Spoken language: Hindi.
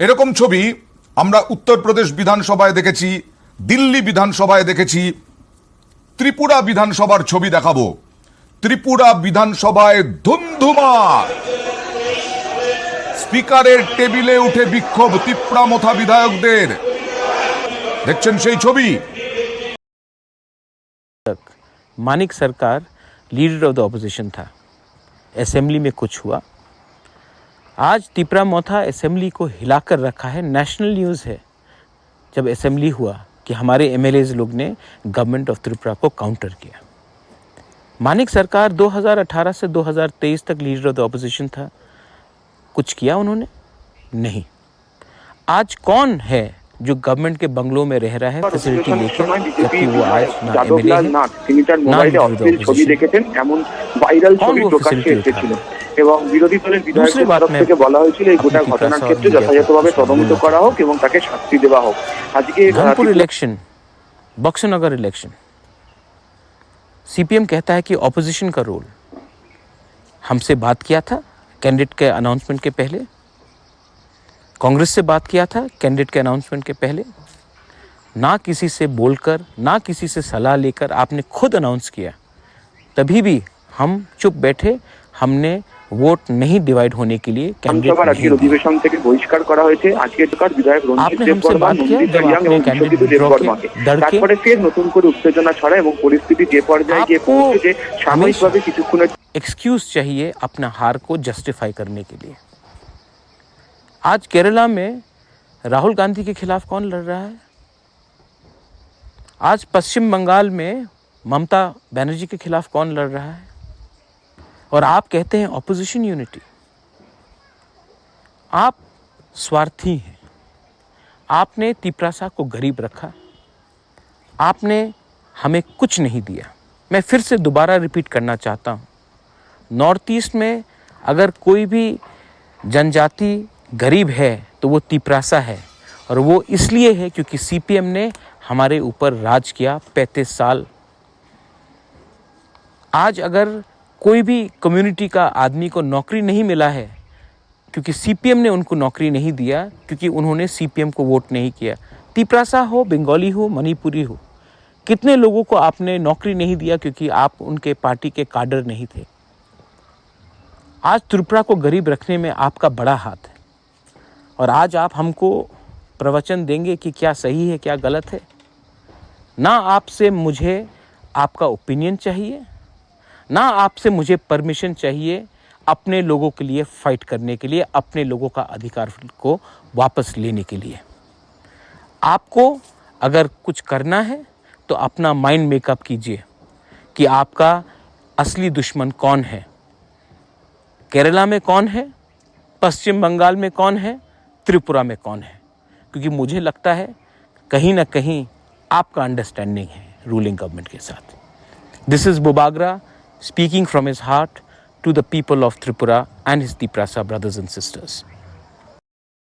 এরকম ছবি আমরা উত্তরপ্রদেশ বিধানসভায় দেখেছি, দিল্লি বিধানসভায় দেখেছি, ত্রিপুরা বিধানসভার ছবি দেখাবো। ত্রিপুরা বিধানসভায় ধুমধুমা, স্পিকারের টেবিলে উঠে বিক্ষোভ তিপ্রামথা বিধায়কদের। দেখছেন সেই ছবি। मानिक सरकार लीडर ऑफ द ऑपोजिशन था, असेंबली में कुछ हुआ, आज तिपरामोथा असेंबली को हिलाकर रखा है। नेशनल न्यूज़ है जब असेंबली हुआ कि हमारे एमएलएज लोग ने गवर्नमेंट ऑफ त्रिपुरा को काउंटर किया। मानिक सरकार 2018 से 2023 तक लीडर ऑफ द ऑपोजिशन था, कुछ किया उन्होंने? नहीं। आज कौन है जो गवर्नमेंट के बंगलों में रह रहा है फैसिलिटी लेकर, जबकि वो आज ना एमएलए है ना ছবি দেখেছেন এমন ভাইরাল ছবি প্রকাশ্যে এসেছিল এবং বিরোধী দলের বিধায়কদের তরফ থেকে বলা হয়েছিল এই গোটা ঘটনার ক্ষেত্রে যথাযথভাবে তদন্ত করা হোক এবং তাকে শাস্তি দেওয়া হোক। আজকে इलेक्शन, बक्सनगर इलेक्शन, सीपीएम कहता है कि ऑपोजिशन का रोल, हमसे बात किया था कैंडिडेट के अनाउंसमेंट के पहले, कांग्रेस से बात किया था कैंडिडेट के अनाउंसमेंट के पहले, ना किसी से बोलकर ना किसी से सलाह लेकर आपने खुद अनाउंस किया, तभी भी हम चुप बैठे। हमने वोट नहीं डिवाइड होने के लिए कैंडिडेट আজকের অধিবেশন থেকে বহিষ্কার করা হয়েছে। আজকে সরকার বিধায়ক রঞ্জিত দেববর্মা, নন্দিতা রিয়াং এবং বিশ্বজিৎ দেববর্মাকে, তারপরে ফের নতুন করে উত্তেজনা ছড়ায় এবং পরিস্থিতি যে পর্যায়ে গিয়ে পৌঁছে যে সাময়িকভাবে কিছুক্ষণের एक्सक्यूज चाहिए अपना हार को जस्टिफाई करने के लिए। आज केरला में राहुल गांधी के खिलाफ कौन लड़ रहा है? आज पश्चिम बंगाल में ममता बनर्जी के खिलाफ कौन लड़ रहा है? और आप कहते हैं ऑपोजिशन यूनिटी। आप स्वार्थी हैं। आपने तिपरासा को गरीब रखा, आपने हमें कुछ नहीं दिया। मैं फिर से दोबारा रिपीट करना चाहता हूँ, नॉर्थ ईस्ट में अगर कोई भी जनजाति गरीब है तो वो तिपरासा है, और वो इसलिए है क्योंकि सीपीएम ने हमारे ऊपर राज किया 35 साल। आज अगर कोई भी कम्युनिटी का आदमी को नौकरी नहीं मिला है क्योंकि सीपीएम ने उनको नौकरी नहीं दिया, क्योंकि उन्होंने सीपीएम को वोट नहीं किया, तिपरासा हो, बंगाली हो, मणिपुरी हो, कितने लोगों को आपने नौकरी नहीं दिया क्योंकि आप उनके पार्टी के काडर नहीं थे। आज त्रिपुरा को गरीब रखने में आपका बड़ा हाथ है, और आज आप हमको प्रवचन देंगे कि क्या सही है क्या गलत है। ना आपसे मुझे आपका ओपिनियन चाहिए, ना आपसे मुझे परमिशन चाहिए अपने लोगों के लिए फाइट करने के लिए, अपने लोगों का अधिकार को वापस लेने के लिए। आपको अगर कुछ करना है तो अपना माइंड मेकअप कीजिए कि आपका असली दुश्मन कौन है। केरला में कौन है, पश्चिम बंगाल में कौन है, त्रिपुरा में कौन है, क्योंकि मुझे लगता है कहीं ना कहीं आपका अंडरस्टैंडिंग है रूलिंग गवर्नमेंट के साथ। दिस इज बोबागरा speaking from his heart to the people of Tripura and his Tiprasa brothers and sisters.